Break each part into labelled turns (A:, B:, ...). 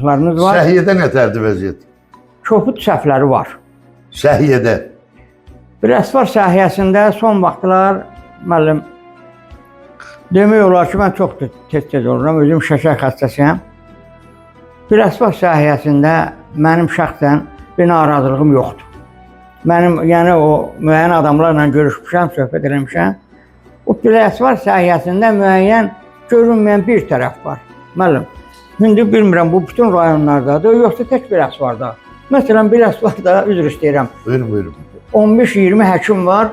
A: danışdıqlarınız var.
B: Səhiyyədə nətərdir vəziyyət?
A: Çoxlu səhvləri var.
B: Səhiyyədə.
A: Biləsuvar sahəsində son vaxtlar müəllim demək olar ki, mən çox tez oluram. Özüm şəkər xəstəsiyəm. Biləsuvar sahəsində mənim şəxsən bir narazılığım yoxdur. Mənim, yəni o müəyyən adamlarla görüşmüşəm, söhbət eləmişəm. O Biləsuvar sahəsində müəyyən görünməyən bir tərəf var. Müəllim, indi bilmirəm bu bütün rayonlardadır, yoxsa tək Biləsuvarda. Məsələn, Biləsuvarda üzr istəyirəm.
B: Buyurun, buyurun.
A: 15-20 həkim var,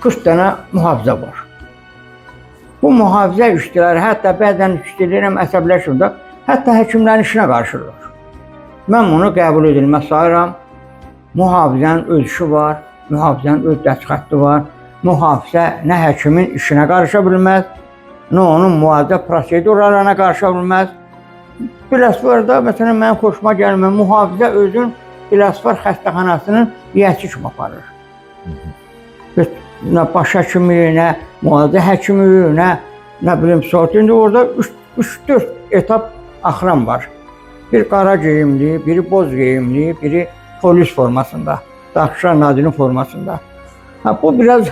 A: 40 dənə mühafizə var. Bu mühafizə işçiləri, hətta bəzən işçilərəm əsəbləşir də, hətta həkimlərin işinə qarşıdırlar. Mən bunu qəbul edilməz sayıram. Mühafizənin öz işi var, mühafizənin öz dəstxətti var. Mühafizə nə həkimin işinə qarışa bilməz, nə onun müalicə prosedurlarına qarışa bilməz. Biləsuvarda, məsələn, mənim xoşuma gəlmir, mühafizə özün Biləsuvar xəstəxanasının yiyəsi kimi aparır. Nə baş həkimi, nə müalicə həkimi, nə bilim, indi orada 3-4 etap axram var. Bir qara geyimli, biri boz geyimli, biri polis formasında, Daxışlar Nazirinin formasında. Bu biraz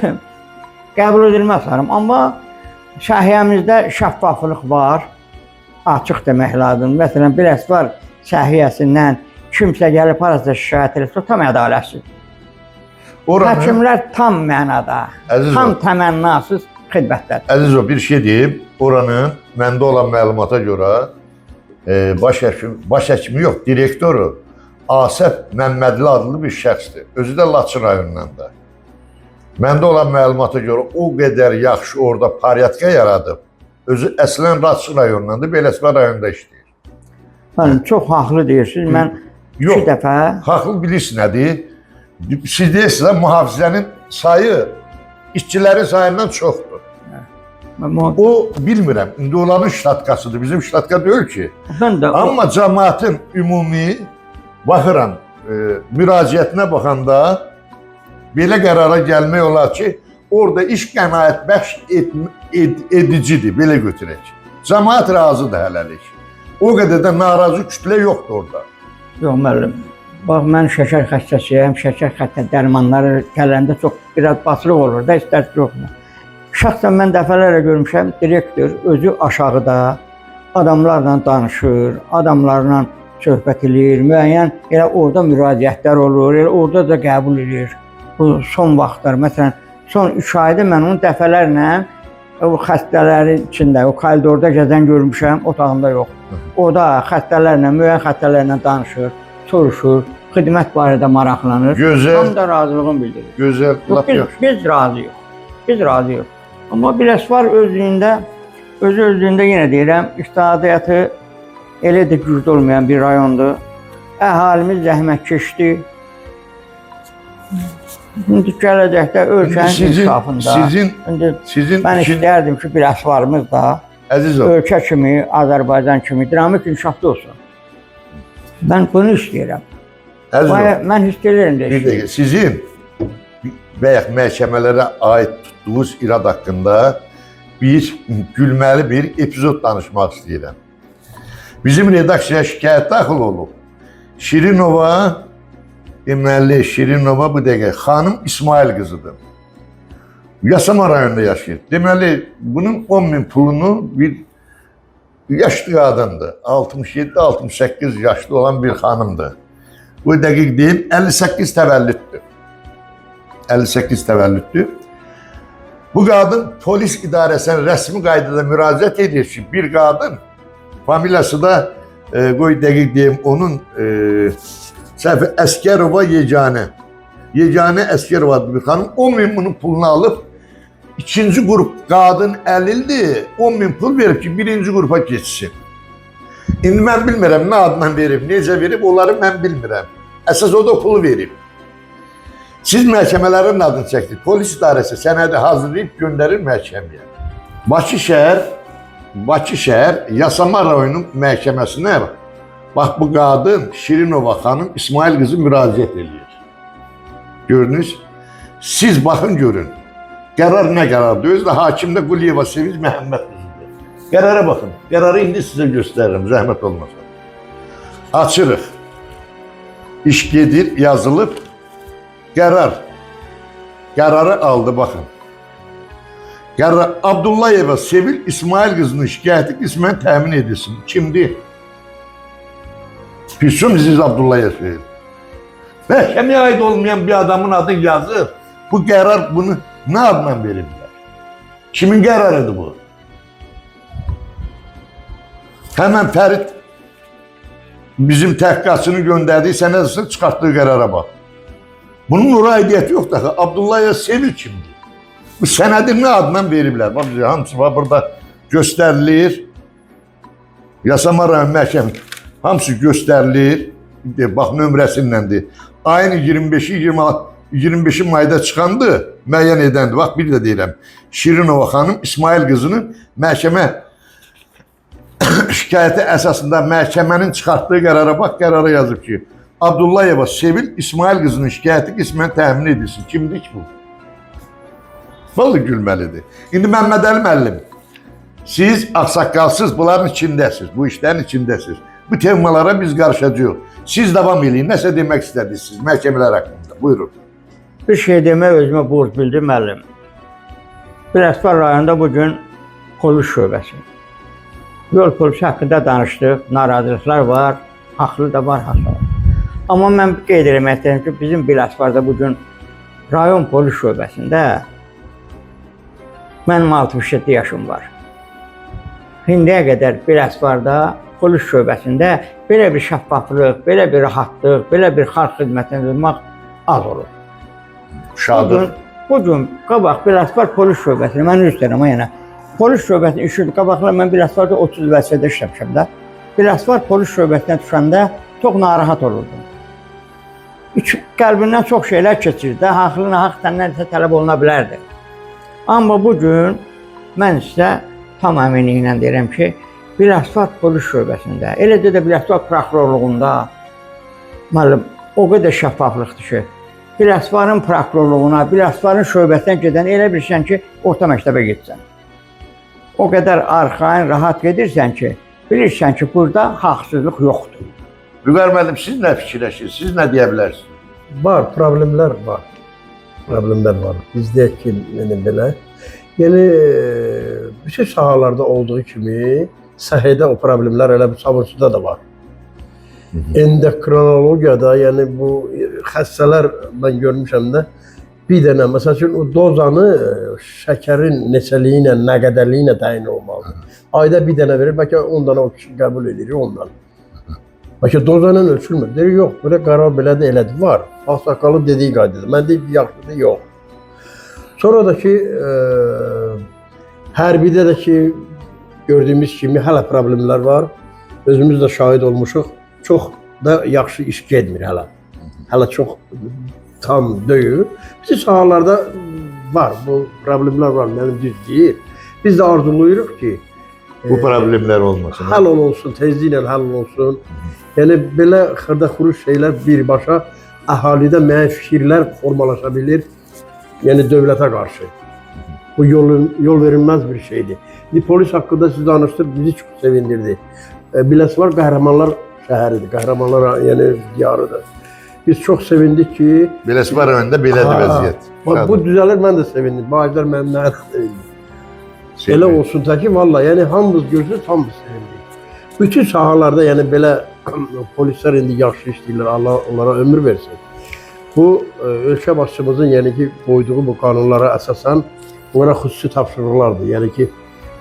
A: qəbul edilməz sanırım, amma səhiyyəmizdə şəffaflıq var, açıq demək lazım. Məsələn, Biləsuvar səhiyyəsindən kimsə gəlib harasa şikayət edirsə, tam ədalətsiz. Həkimlər tam mənada, tam təmənnasız xidmətlər.
B: Əziz o, bir şey deyib, oranın məndə olan məlumata görə baş həkimi yox, direktoru Asəf Məmmədli adlı bir şəxsdir. Özü də Laçın rayonundan da. Məndə olan məlumata görə o qədər yaxşı orada paryatka yaradıb. Özü əslən Laçın rayonundan da, Biləsuvar rayonunda işləyir.
A: Mənim, çox haqlı deyirsiniz. Mən iki dəfə...
B: Haqlı bilirsiniz nədir? Siz deyirsiniz, mühafizənin sayı işçilərin sayından çoxdur. O, bilmirəm, indi onların ştatkasıdır, bizim ştatka deyil ki. Amma cəmaətin ümumi, baxıram, müraciətinə baxanda belə qərara gəlmək olar ki, orada iş qənaət bəxş edicidir, belə götürək. Cəmaət razıdır hələlik. O qədər də narazı kütlə yoxdur orada.
A: Yox, müəllim. Bax, mən şəkər xəstəsiyəm, şəkər xəstə dərmanları gələndə çox biraz basılıq olur da, istər yoxmu. Şəxsən mən dəfələrlə görmüşəm, direktor özü aşağıda adamlarla danışır, adamlarla söhbət edir, müəyyən elə orada müraciətlər olur, elə orada da qəbul edir. Bu son vaxtlar, məsələn, son 3 ayda mən onu dəfələrlə o xəstələrin içində, o koridorda gəzən görmüşəm, otağında yox. Orada xəstələrlə, müəyyən xəstələrlə danışır, soruşur, xidmət barədə maraqlanır.
B: Gözəl.
A: Tam da razılığını bildirir.
B: Gözəl, lap yaxşı.
A: Biz razıyıq. Biz razıyıq. Amma Biləsuvar özlüyündə yenə deyirəm, iqtisadiyyatı elə də güclü olmayan bir rayondur. Əhalimiz zəhmətkeşdir. İndi gələcəkdə ölkənin inkişafında, mən istərdim ki, Biləsuvarımız da ölkə kimi, Azərbaycan kimi dinamik inkişafda olsun. Mən bunu istəyirəm. Mən hiss edirəm də.
B: Sizin bəyək məhkəmələrə aid tutduğunuz irad haqqında bir gülməli bir epizod danışmaq istəyirəm. Bizim redaksiyaya şikayət daxil olub. Şirinova, deməli Şirinova bu dəqiqə xanım İsmail qızıdır. Yasama rayonunda yaşayır. Deməli, bunun 10.000 pulunu bir yaşlı qadındır. 67-68 yaşlı olan bir xanımdır. Bu dəqiq deyim, 58 təvəllüddür. 58 təvəllüddür. Bu qadın polis idarəsinə rəsmi qaydada müraciət edir ki, bir qadın, familiyası da, qoy dəqiq deyim, onun səhvi Əskərova Yeganə. Yeganə Əskərova bir xanım 10.000 bunun pulunu alıb, ikinci qrup qadın əlildir, 10.000 pul verib ki, birinci qrupa geçsin. İndi mən bilmirəm, nə adından verib, necə verib, onları mən bilmirəm. Əsas o da pulu verib. Siz məhkəmələrin adını çəkdik, polis idarəsi sənədi hazırlayıb göndərir məhkəməyə. Bakı şəhər Yasama rayonu məhkəməsinə bax bu qadın Şirinova xanım İsmail qızı müraciət edir. Gördünüz? Siz baxın görün. Qərar nə qərardır? Özü də hakim də Quliyeva Sevinç Məhəmməd qızıdır. Qərara baxın. Qərarı indi sizə göstərirəm, zəhmət olmasa. Açırıq. İş gedir, yazılıb. Qərar. Qərarı aldı, baxın. Qərar Abdullayeva Sevil İsmail qızının şikayəti qismən təmin edilsin. Kimdir? Füsun Aziz Abdullayev Sevil. Məhkəməyə aid olmayan bir adamın adı yazır. Bu qərar bunu nə adla veriblər? Kimin qərarıdır bu? Həmən Fərid bizim təhqiqatçını göndərdiyi sənədəsin çıxartdığı qərara bax. Bunun müraciəti yoxdur axı. Abdullayev Sevil kimdir? Bu sənədi nə adla veriblər? Bax, hamısı burada göstərilir. Yasama rayon məhkəmə hamısı göstərilir. Bax, nömrəsindəndir. Ayın 25-i mayda çıxandı, müəyyən edəndir. Bax, bir də deyirəm. Şirinova xanım İsmail qızının məhkəmə şikayəti əsasında məhkəmənin çıxartdığı qərara bax, qərara yazıb ki, Abdullayeva Sevil İsmail qızının şikayəti qismən təmin edilsin. Kimdir ki bu? Vallahi gülməlidir. İndi Məmməd Əli müəllim, siz ağsaqqalsız bunların içindəsiniz, bu işlərin içindəsiniz. Bu temalara biz qarışacağıq. Siz davam edin, nəsə demək istədirsiniz məhkəmələr haqqında. Buyurun.
A: Bir şey demək özümə borc bildim müəllim. Biləsuvar rayonunda bugün polis şöbəsi. Yol polisi haqqında danışdıq, narazılıqlar var, haqlı da var, haqlı var. Amma mən qeyd eləmək istəyirəm ki, bizim Biləsuvarda bugün rayon polis şöbəsində mənim 67 yaşım var. İndiyə qədər Biləsuvarda polis şöbəsində belə bir şəffaflıq, belə bir rahatlıq, belə bir xalq xidmətini durmaq az olur.
B: Şadır.
A: Bugün qabaq Biləsuvar polis şöbəsini, mən üzr istəyirəm yenə. Polis şöbəsini işləyirdim. Qabaqlar mən Biləsuvarda 30 vəzifədə işləmişəm də. Biləsuvar polis şöbəsinə düşəndə çox narahat olurdum. Qəlbimdən çox şeylər keçirdi. Haqlı, haqq səndən tələb oluna bilərdi. Amma bugün mən sizə tam əminliklə deyirəm ki, Biləsuvar polis şöbəsində, eləcə də Biləsuvar prokurorluğunda müəllim, o qədər şəffaflıqdır ki, Biləsuvarın prokurorluğuna, Biləsuvarın şöbəsinə gedən elə bilirsən ki, orta məktəbə getsən. O qədər arxain, rahat gedirsən ki, bilirsən ki, burada haqsızlıq yoxdur.
B: Vüqar müəllim, siz nə fikirləşirsiniz? Siz nə deyə bilərsiniz?
C: Var, problemlər var. Problemlər var. Bizdə ki, belə. Yəni, bütün sahalarda olduğu kimi, səhiyyə o problemlər elə bu sabunçuda da var. Endokrinologiyada, yəni bu xəstələr mən görmüşəm də, bir dənə, məsəl üçün, o dozanı şəkərin neçəliyi ilə, nə qədərliyi ilə təyin olmalıdır. Ayda bir dənə verir, bəlkə 10 dənə o kişi qəbul edir, ondan. Bəlkə dozanın ölçülmür. Deyir, yox, belə qərar belədir, elədir. Var. Ağsaqqalı dediyi qaydadır. Mən deyir ki, yaxşıdır, yox. Sonra da ki, hərbidə də ki, gördüyümüz kimi hələ problemlər var. Özümüz də şahid olmuşuq. Çox da yaxşı iş getmir hələ. Hələ çox tam deyil. Bizim sahalarda var, bu problemlər var, mənim düz deyil. Biz də arzulayırıq ki,
B: bu problemlər olmasın.
C: Həll olunsun, tezliklə həll olunsun. Yəni, belə xırda-xuruş şeylər birbaşa əhalidə müəyyən fikirlər formalaşa bilir. Yəni, dövlətə qarşı. Bu yol verilməz bir şeydir. Polis haqqında siz danışdıq, bizi çox sevindirdi. Biləsuvar qəhrəmanlar şəhəridir, qəhrəmanlar yəni diyarıdır. Biz çox sevindik ki...
B: Biləsuvar rayonunda belədir vəziyyət.
C: Bu düzəlir, mən də sevindim. Bağcılar mənim nə sevindim. Elə olsun da ki, valla, yəni hamımız gözlük, hamımız sevindik. Bütün sahalarda, yəni belə polislər indi yaxşı işləyirlər, Allah onlara ömür versin. Bu, ölkə başçımızın, yəni ki, qoyduğu bu qanunlara əsasən, onlara xüsusi tapşırıqlardır. Yəni ki,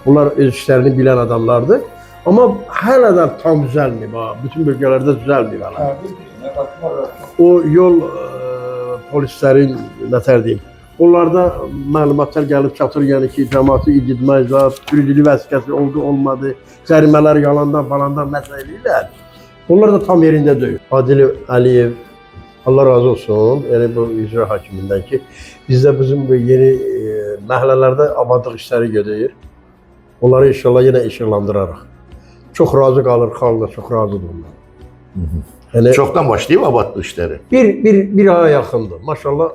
C: bunlar öz işlərini bilən adamlardır. Amma hələ də tam düzəlmir, bütün bölgələrdə düzəlmir hələ. O yol polislərin, nətər deyim, onlarda məlumatlar gəlib çatır, yəni ki, cəmaatı igidməclər, sürücülük vəsiqəsi oldu, olmadı, cərimələr yalandan falandan məsələ edirlər. Onlar da tam yerində deyil. Adil Əliyev, Allah razı olsun, yəni bu icra hakimindən ki, bizdə bizim bu yeni məhəllələrdə abadlıq işləri gedir. Onları inşallah yenə işıqlandırarıq. Çox razı qalır, xalq da çox razıdır onlar. Yəni,
B: çoxdan başlayıb abadlıq işləri?
C: Bir aya yaxındır, maşallah.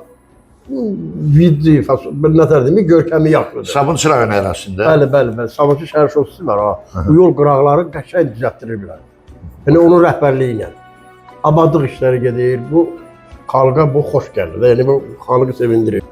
C: Viddi, nətər deyim, görkəmi yaxlıdır.
B: Sabunçu rayon ərazisində?
C: Bəli. Sabunçu şəhər şossisi var, ha. Bu yol qıraqları qəşəng düzəltdirirlər. Yəni onun rəhbərliyi ilə. Abadlıq işləri gedir. Bu xalqa bu xoş gəlir. Yəni bu xalqı sevindirir.